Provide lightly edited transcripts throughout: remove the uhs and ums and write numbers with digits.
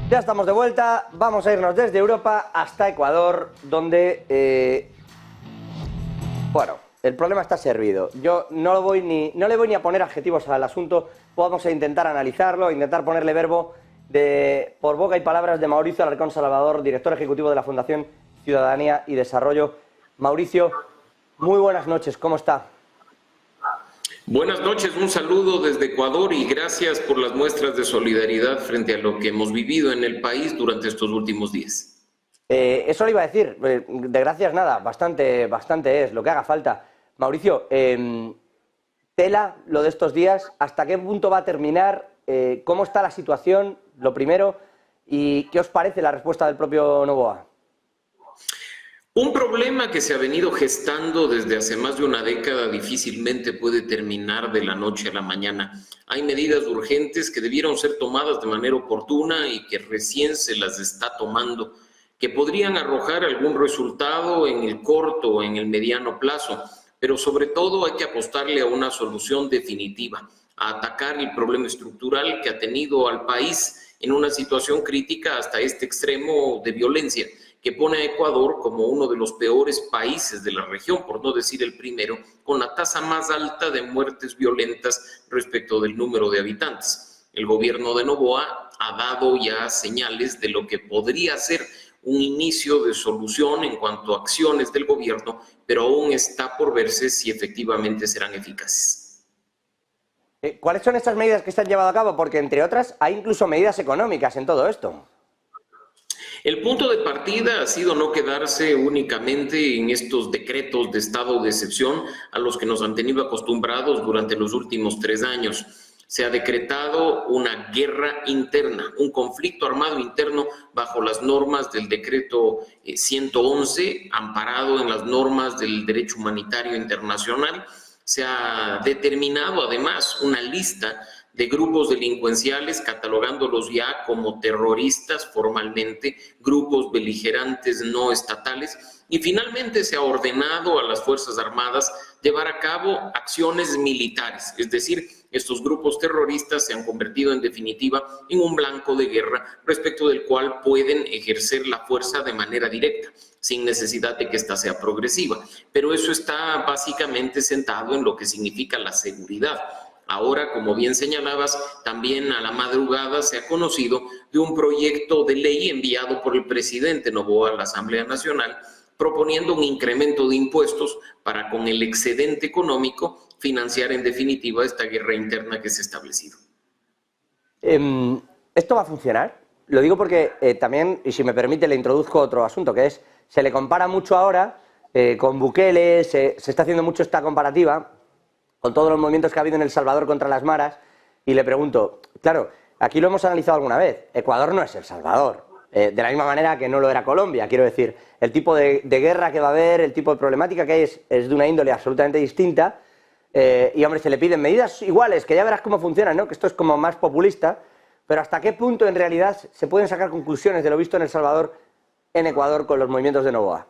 Ya estamos de vuelta, vamos a irnos desde Europa hasta Ecuador, donde, bueno, el problema está servido. Yo no le voy ni a poner adjetivos al asunto, vamos a intentar analizarlo, intentar ponerle verbo por boca y palabras de Mauricio Alarcón Salvador, director ejecutivo de la Fundación Ciudadanía y Desarrollo. Mauricio, muy buenas noches, ¿cómo está? Buenas noches, un saludo desde Ecuador y gracias por las muestras de solidaridad frente a lo que hemos vivido en el país durante estos últimos días. Eso le iba a decir, de gracias nada, bastante es, lo que haga falta. Mauricio, tela lo de estos días, ¿hasta qué punto va a terminar? ¿Cómo está la situación? Lo primero, ¿y qué os parece la respuesta del propio Noboa? Un problema que se ha venido gestando desde hace más de una década difícilmente puede terminar de la noche a la mañana. Hay medidas urgentes que debieron ser tomadas de manera oportuna y que recién se las está tomando, que podrían arrojar algún resultado en el corto o en el mediano plazo, pero sobre todo hay que apostarle a una solución definitiva, a atacar el problema estructural que ha tenido al país en una situación crítica hasta este extremo de violencia, que pone a Ecuador como uno de los peores países de la región, por no decir el primero, con la tasa más alta de muertes violentas respecto del número de habitantes. El gobierno de Noboa ha dado ya señales de lo que podría ser un inicio de solución en cuanto a acciones del gobierno, pero aún está por verse si efectivamente serán eficaces. ¿Cuáles son estas medidas que se han llevado a cabo? Porque, entre otras, hay incluso medidas económicas en todo esto. El punto de partida ha sido no quedarse únicamente en estos decretos de estado de excepción a los que nos han tenido acostumbrados durante los últimos 3 años. Se ha decretado una guerra interna, un conflicto armado interno bajo las normas del decreto 111, amparado en las normas del derecho humanitario internacional. Se ha determinado además una lista de grupos delincuenciales, catalogándolos ya como terroristas formalmente, grupos beligerantes no estatales, y finalmente se ha ordenado a las Fuerzas Armadas llevar a cabo acciones militares, es decir, estos grupos terroristas se han convertido en definitiva en un blanco de guerra respecto del cual pueden ejercer la fuerza de manera directa, sin necesidad de que ésta sea progresiva. Pero eso está básicamente sentado en lo que significa la seguridad. Ahora, como bien señalabas, también a la madrugada se ha conocido de un proyecto de ley enviado por el presidente Noboa a la Asamblea Nacional, proponiendo un incremento de impuestos para, con el excedente económico, financiar en definitiva esta guerra interna que se ha establecido. ¿Esto va a funcionar? Lo digo porque también, y si me permite, le introduzco otro asunto, que es, se le compara mucho ahora con Bukele, se está haciendo mucho esta comparativa con todos los movimientos que ha habido en El Salvador contra las maras, y le pregunto, claro, aquí lo hemos analizado alguna vez, Ecuador no es El Salvador, de la misma manera que no lo era Colombia, quiero decir, el tipo de guerra que va a haber, el tipo de problemática que hay es de una índole absolutamente distinta, y hombre, se le piden medidas iguales, que ya verás cómo funcionan, ¿no? Que esto es como más populista, pero ¿hasta qué punto en realidad se pueden sacar conclusiones de lo visto en El Salvador, en Ecuador, con los movimientos de Noboa?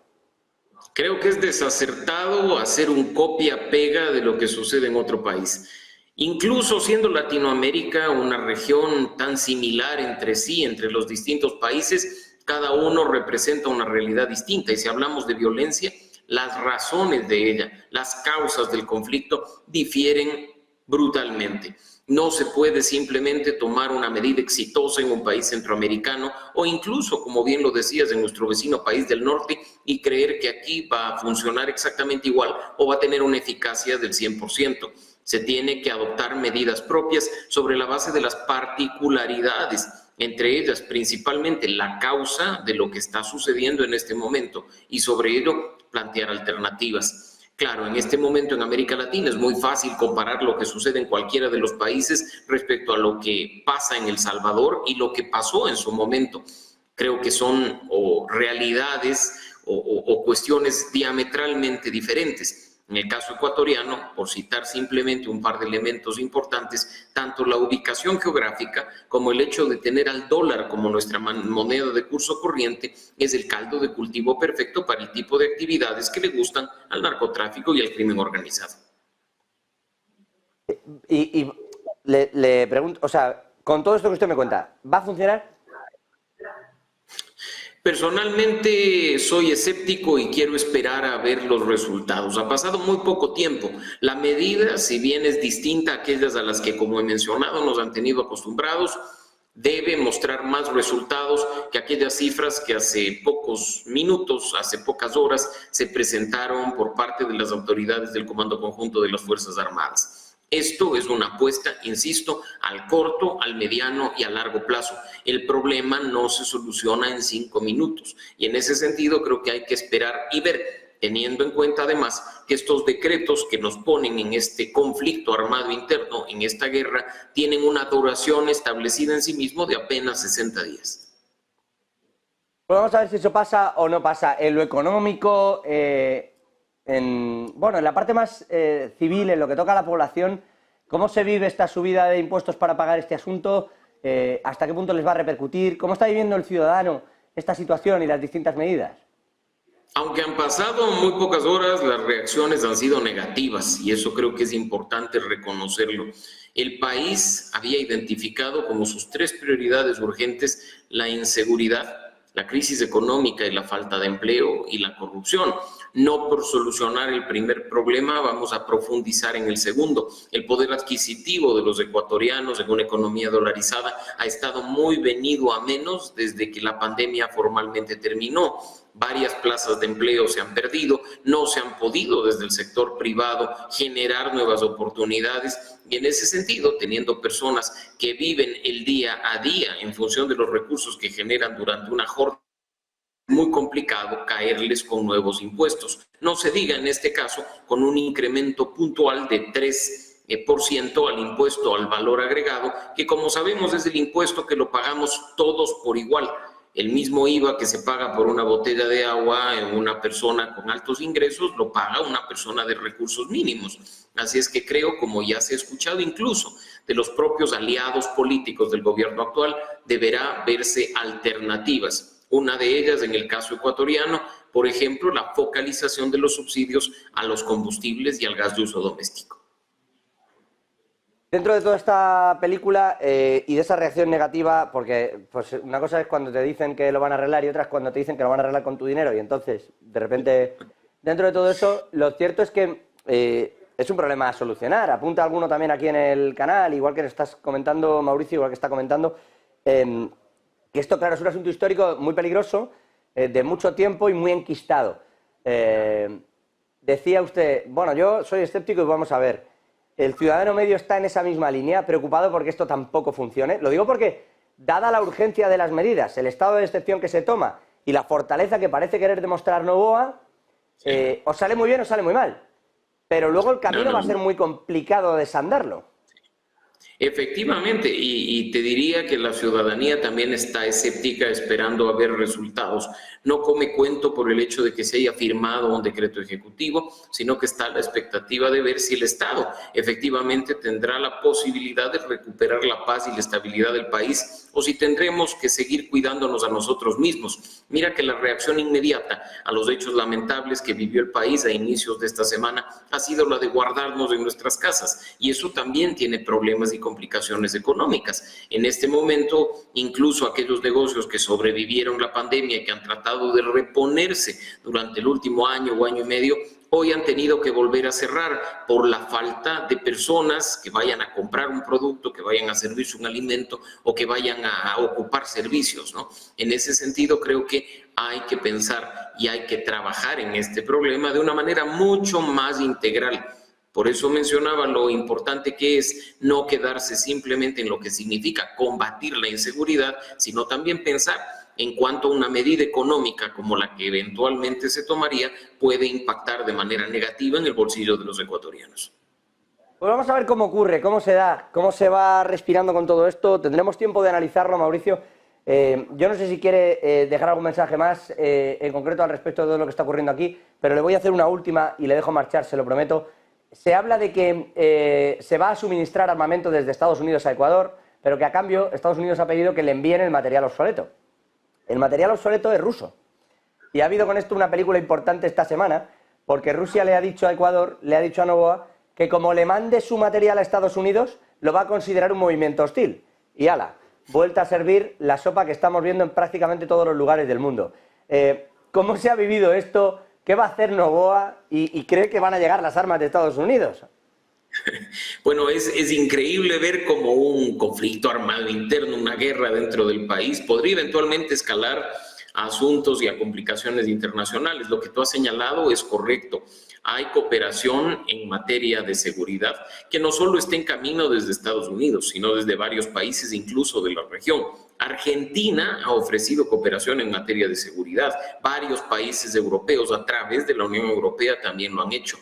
Creo que es desacertado hacer un copia-pega de lo que sucede en otro país. Incluso siendo Latinoamérica una región tan similar entre sí, entre los distintos países, cada uno representa una realidad distinta. Y si hablamos de violencia, las razones de ella, las causas del conflicto difieren brutalmente. No se puede simplemente tomar una medida exitosa en un país centroamericano o incluso, como bien lo decías, en nuestro vecino país del norte y creer que aquí va a funcionar exactamente igual o va a tener una eficacia del 100%. Se tiene que adoptar medidas propias sobre la base de las particularidades, entre ellas principalmente la causa de lo que está sucediendo en este momento y sobre ello plantear alternativas. Claro, en este momento en América Latina es muy fácil comparar lo que sucede en cualquiera de los países respecto a lo que pasa en El Salvador y lo que pasó en su momento. Creo que son realidades o cuestiones diametralmente diferentes. En el caso ecuatoriano, por citar simplemente un par de elementos importantes, tanto la ubicación geográfica como el hecho de tener al dólar como nuestra moneda de curso corriente es el caldo de cultivo perfecto para el tipo de actividades que le gustan al narcotráfico y al crimen organizado. Y le pregunto, o sea, con todo esto que usted me cuenta, ¿va a funcionar? Personalmente soy escéptico y quiero esperar a ver los resultados. Ha pasado muy poco tiempo. La medida, si bien es distinta a aquellas a las que, como he mencionado, nos han tenido acostumbrados, debe mostrar más resultados que aquellas cifras que hace pocos minutos, hace pocas horas, se presentaron por parte de las autoridades del Comando Conjunto de las Fuerzas Armadas. Esto es una apuesta, insisto, al corto, al mediano y a largo plazo. El problema no se soluciona en 5 minutos y en ese sentido creo que hay que esperar y ver, teniendo en cuenta además que estos decretos que nos ponen en este conflicto armado interno, en esta guerra, tienen una duración establecida en sí mismo de apenas 60 días. Pues vamos a ver si eso pasa o no pasa. En lo económico, en la parte más civil, en lo que toca a la población, ¿cómo se vive esta subida de impuestos para pagar este asunto? ¿Hasta qué punto les va a repercutir? ¿Cómo está viviendo el ciudadano esta situación y las distintas medidas? Aunque han pasado muy pocas horas, las reacciones han sido negativas y eso creo que es importante reconocerlo. El país había identificado como sus 3 prioridades urgentes la inseguridad, la crisis económica y la falta de empleo y la corrupción. No por solucionar el primer problema vamos a profundizar en el segundo. El poder adquisitivo de los ecuatorianos en una economía dolarizada ha estado muy venido a menos desde que la pandemia formalmente terminó. Varias plazas de empleo se han perdido, no se han podido desde el sector privado generar nuevas oportunidades y en ese sentido, teniendo personas que viven el día a día en función de los recursos que generan durante una jornada, muy complicado caerles con nuevos impuestos. No se diga en este caso con un incremento puntual de 3% al impuesto al valor agregado, que como sabemos es el impuesto que lo pagamos todos por igual. El mismo IVA que se paga por una botella de agua en una persona con altos ingresos lo paga una persona de recursos mínimos. Así es que creo, como ya se ha escuchado incluso de los propios aliados políticos del gobierno actual, deberá verse alternativas. Una de ellas, en el caso ecuatoriano, por ejemplo, la focalización de los subsidios a los combustibles y al gas de uso doméstico. Dentro de toda esta película y de esa reacción negativa, porque pues, una cosa es cuando te dicen que lo van a arreglar y otra es cuando te dicen que lo van a arreglar con tu dinero y entonces, de repente, dentro de todo eso, lo cierto es que es un problema a solucionar. Apunta alguno también aquí en el canal, igual que estás comentando, Mauricio, igual que está comentando, que esto, claro, es un asunto histórico muy peligroso, de mucho tiempo y muy enquistado. Decía usted, bueno, yo soy escéptico y vamos a ver. El ciudadano medio está en esa misma línea, preocupado porque esto tampoco funcione. Lo digo porque, dada la urgencia de las medidas, el estado de excepción que se toma y la fortaleza que parece querer demostrar Noboa, os sale muy bien o sale muy mal. Pero luego el camino va a ser muy complicado desandarlo. Efectivamente, y te diría que la ciudadanía también está escéptica esperando a ver resultados. No come cuento por el hecho de que se haya firmado un decreto ejecutivo, sino que está a la expectativa de ver si el Estado efectivamente tendrá la posibilidad de recuperar la paz y la estabilidad del país o si tendremos que seguir cuidándonos a nosotros mismos. Mira que la reacción inmediata a los hechos lamentables que vivió el país a inicios de esta semana ha sido la de guardarnos en nuestras casas y eso también tiene problemas y complicaciones económicas. En este momento, incluso aquellos negocios que sobrevivieron la pandemia y que han tratado de reponerse durante el último año o año y medio, hoy han tenido que volver a cerrar por la falta de personas que vayan a comprar un producto, que vayan a servirse un alimento o que vayan a ocupar servicios, ¿no? En ese sentido, creo que hay que pensar y hay que trabajar en este problema de una manera mucho más integral. Por eso mencionaba lo importante que es no quedarse simplemente en lo que significa combatir la inseguridad, sino también pensar en cuanto a una medida económica como la que eventualmente se tomaría puede impactar de manera negativa en el bolsillo de los ecuatorianos. Pues vamos a ver cómo ocurre, cómo se da, cómo se va respirando con todo esto. Tendremos tiempo de analizarlo, Mauricio. Yo no sé si quiere dejar algún mensaje más en concreto al respecto de todo lo que está ocurriendo aquí, pero le voy a hacer una última y le dejo marchar, se lo prometo. Se habla de que se va a suministrar armamento desde Estados Unidos a Ecuador, pero que a cambio Estados Unidos ha pedido que le envíen el material obsoleto. El material obsoleto es ruso. Y ha habido con esto una película importante esta semana, porque Rusia le ha dicho a Ecuador, le ha dicho a Noboa, que como le mande su material a Estados Unidos, lo va a considerar un movimiento hostil. Y ala, vuelta a servir la sopa que estamos viendo en prácticamente todos los lugares del mundo. ¿Cómo se ha vivido esto? ¿Qué va a hacer Noboa? ¿Y cree que van a llegar las armas de Estados Unidos? Bueno, es increíble ver cómo un conflicto armado interno, una guerra dentro del país, podría eventualmente escalar a asuntos y a complicaciones internacionales. Lo que tú has señalado es correcto. Hay cooperación en materia de seguridad que no solo está en camino desde Estados Unidos, sino desde varios países, incluso de la región. Argentina ha ofrecido cooperación en materia de seguridad. Varios países europeos a través de la Unión Europea también lo han hecho.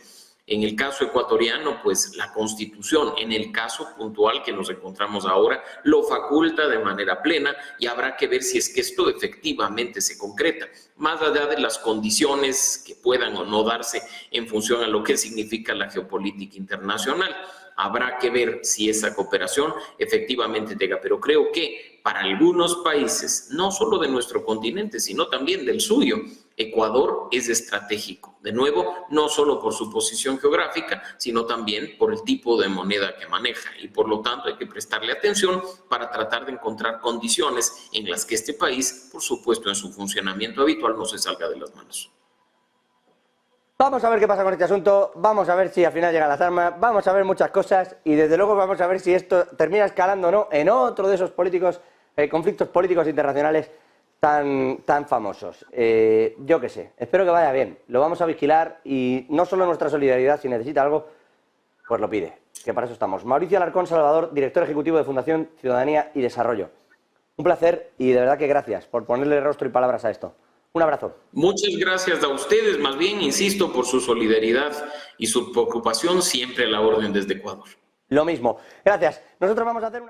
En el caso ecuatoriano, pues la Constitución, en el caso puntual que nos encontramos ahora, lo faculta de manera plena y habrá que ver si es que esto efectivamente se concreta, más allá de las condiciones que puedan o no darse en función a lo que significa la geopolítica internacional. Habrá que ver si esa cooperación efectivamente llega, pero creo que para algunos países, no solo de nuestro continente, sino también del suyo, Ecuador es estratégico. De nuevo, no solo por su posición geográfica, sino también por el tipo de moneda que maneja. Y por lo tanto hay que prestarle atención para tratar de encontrar condiciones en las que este país, por supuesto, en su funcionamiento habitual, no se salga de las manos. Vamos a ver qué pasa con este asunto, vamos a ver si al final llegan las armas, vamos a ver muchas cosas y desde luego vamos a ver si esto termina escalando o no en otro de esos conflictos políticos internacionales tan famosos. Yo qué sé, espero que vaya bien, lo vamos a vigilar y no solo nuestra solidaridad, si necesita algo, pues lo pide, que para eso estamos. Mauricio Alarcón Salvador, director ejecutivo de Fundación Ciudadanía y Desarrollo. Un placer y de verdad que gracias por ponerle rostro y palabras a esto. Un abrazo. Muchas gracias a ustedes, más bien, insisto, por su solidaridad y su preocupación siempre a la orden desde Ecuador. Lo mismo. Gracias. Nosotros vamos a hacer una...